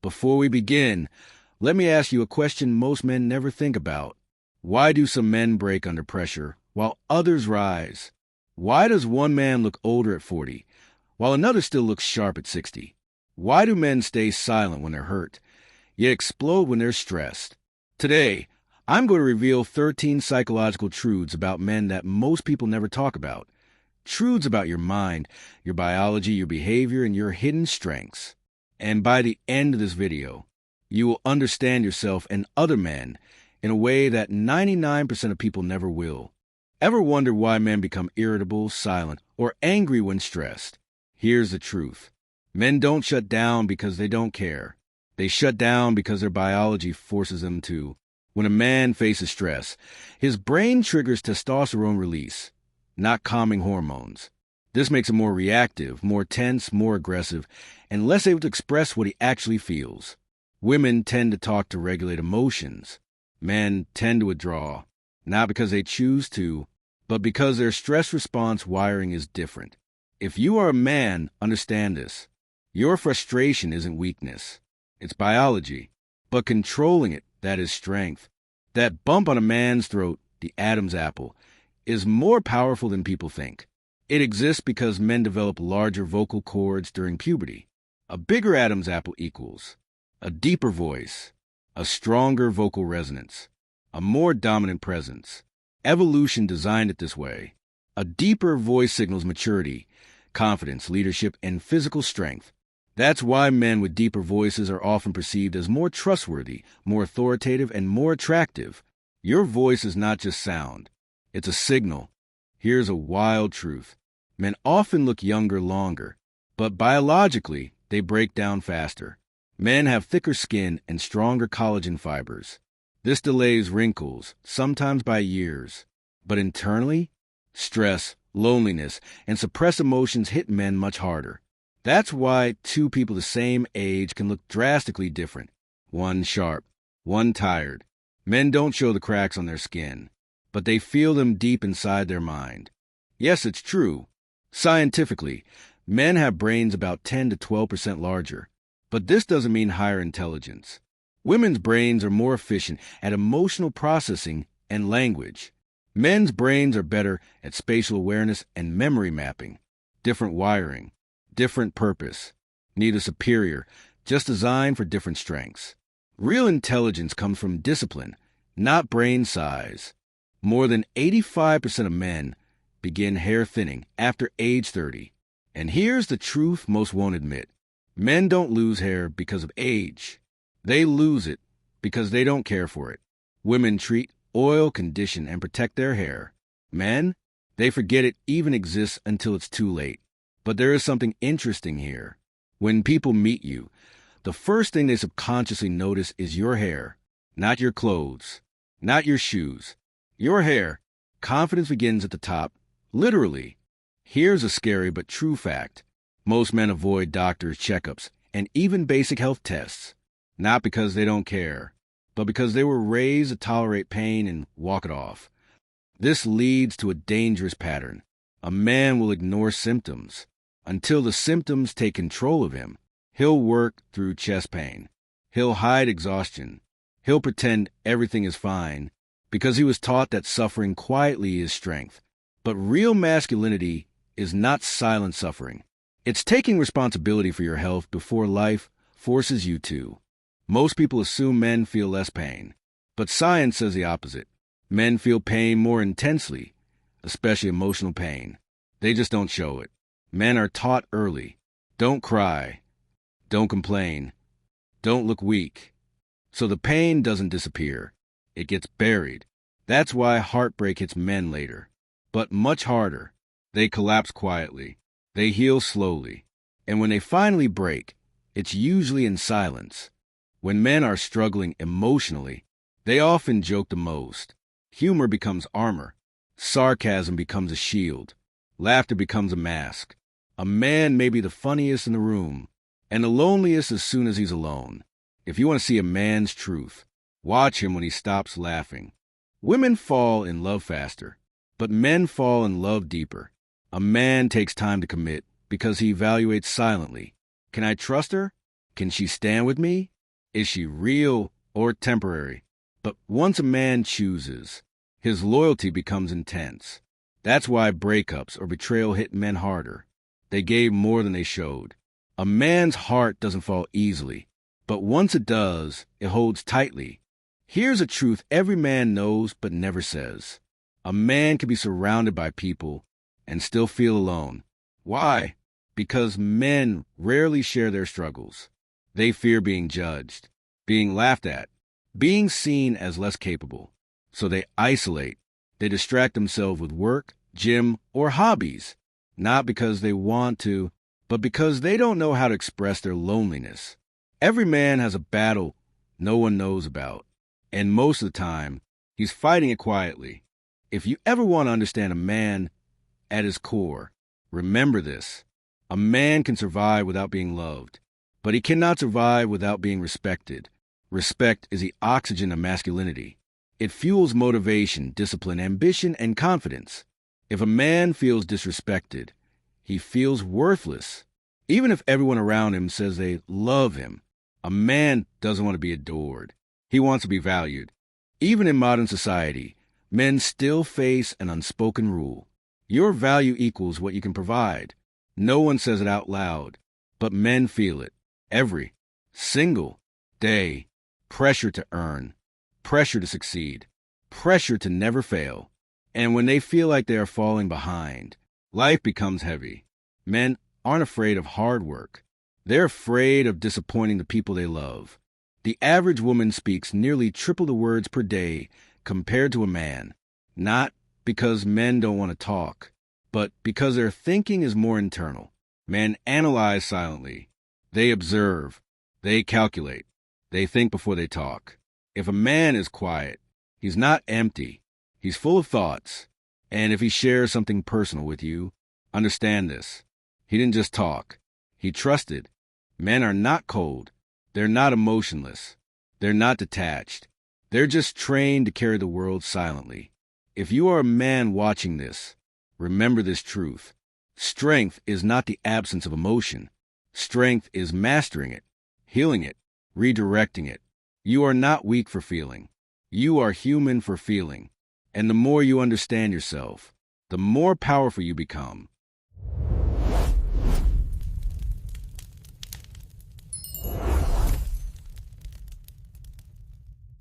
Before we begin, let me ask you a question most men never think about. Why do some men break under pressure while others rise? Why does one man look older at 40 while another still looks sharp at 60? Why do men stay silent when they're hurt, yet explode when they're stressed? Today, I'm going to reveal 13 psychological truths about men that most people never talk about. Truths about your mind, your biology, your behavior, and your hidden strengths. And by the end of this video, you will understand yourself and other men in a way that 99% of people never will. Ever wonder why men become irritable, silent, or angry when stressed? Here's the truth. Men don't shut down because they don't care. They shut down because their biology forces them to. When a man faces stress, his brain triggers testosterone release, not calming hormones. This makes him more reactive, more tense, more aggressive, and less able to express what he actually feels. Women tend to talk to regulate emotions. Men tend to withdraw, not because they choose to, but because their stress response wiring is different. If you are a man, understand this. Your frustration isn't weakness. It's biology. But controlling it, that is strength. That bump on a man's throat, the Adam's apple, is more powerful than people think. It exists because men develop larger vocal cords during puberty. A bigger Adam's apple equals a deeper voice, a stronger vocal resonance, a more dominant presence. Evolution designed it this way. A deeper voice signals maturity, confidence, leadership, and physical strength. That's why men with deeper voices are often perceived as more trustworthy, more authoritative, and more attractive. Your voice is not just sound. It's a signal. Here's a wild truth. Men often look younger longer, but biologically, they break down faster. Men have thicker skin and stronger collagen fibers. This delays wrinkles, sometimes by years. But internally, stress, loneliness, and suppressed emotions hit men much harder. That's why two people the same age can look drastically different. One sharp, one tired. Men don't show the cracks on their skin, but they feel them deep inside their mind. Yes, it's true. Scientifically, men have brains about 10 to 12% larger, but this doesn't mean higher intelligence. Women's brains are more efficient at emotional processing and language. Men's brains are better at spatial awareness and memory mapping. Different wiring, different purpose. Neither superior, just designed for different strengths. Real intelligence comes from discipline, not brain size. More than 85% of men begin hair thinning after age 30. And here's the truth most won't admit. Men don't lose hair because of age. They lose it because they don't care for it. Women treat, oil, condition, and protect their hair. Men, they forget it even exists until it's too late. But there is something interesting here. When people meet you, the first thing they subconsciously notice is your hair, not your clothes, not your shoes. Your hair. Confidence begins at the top, literally. Here's a scary but true fact. Most men avoid doctors' checkups and even basic health tests, not because they don't care, but because they were raised to tolerate pain and walk it off. This leads to a dangerous pattern. A man will ignore symptoms until the symptoms take control of him. He'll work through chest pain. He'll hide exhaustion. He'll pretend everything is fine because he was taught that suffering quietly is strength. But real masculinity is not silent suffering. It's taking responsibility for your health before life forces you to. Most people assume men feel less pain, but science says the opposite. Men feel pain more intensely, especially emotional pain. They just don't show it. Men are taught early. Don't cry. Don't complain. Don't look weak. So the pain doesn't disappear. It gets buried. That's why heartbreak hits men later. But much harder. They collapse quietly. They heal slowly. And when they finally break, it's usually in silence. When men are struggling emotionally, they often joke the most. Humor becomes armor. Sarcasm becomes a shield. Laughter becomes a mask. A man may be the funniest in the room, and the loneliest as soon as he's alone. If you want to see a man's truth, watch him when he stops laughing. Women fall in love faster, but men fall in love deeper. A man takes time to commit because he evaluates silently. Can I trust her? Can she stand with me? Is she real or temporary? But once a man chooses, his loyalty becomes intense. That's why breakups or betrayal hit men harder. They gave more than they showed. A man's heart doesn't fall easily, but once it does, it holds tightly. Here's a truth every man knows but never says. A man can be surrounded by people and still feel alone. Why? Because men rarely share their struggles. They fear being judged, being laughed at, being seen as less capable. So they isolate. They distract themselves with work, gym, or hobbies, not because they want to, but because they don't know how to express their loneliness. Every man has a battle no one knows about, and most of the time, he's fighting it quietly. If you ever want to understand a man at his core, remember this. A man can survive without being loved, but he cannot survive without being respected. Respect is the oxygen of masculinity. It fuels motivation, discipline, ambition, and confidence. If a man feels disrespected, he feels worthless. Even if everyone around him says they love him, a man doesn't want to be adored. He wants to be valued. Even in modern society, men still face an unspoken rule. Your value equals what you can provide. No one says it out loud, but men feel it every single day. Pressure to earn, pressure to succeed, pressure to never fail. And when they feel like they are falling behind, life becomes heavy. Men aren't afraid of hard work. They're afraid of disappointing the people they love. The average woman speaks nearly triple the words per day compared to a man, not because men don't want to talk, but because their thinking is more internal. Men analyze silently. They observe. They calculate. They think before they talk. If a man is quiet, he's not empty. He's full of thoughts. And if he shares something personal with you, understand this. He didn't just talk. He trusted. Men are not cold. They're not emotionless. They're not detached. They're just trained to carry the world silently. If you are a man watching this, remember this truth. Strength is not the absence of emotion. Strength is mastering it, healing it, redirecting it. You are not weak for feeling. You are human for feeling. And the more you understand yourself, the more powerful you become.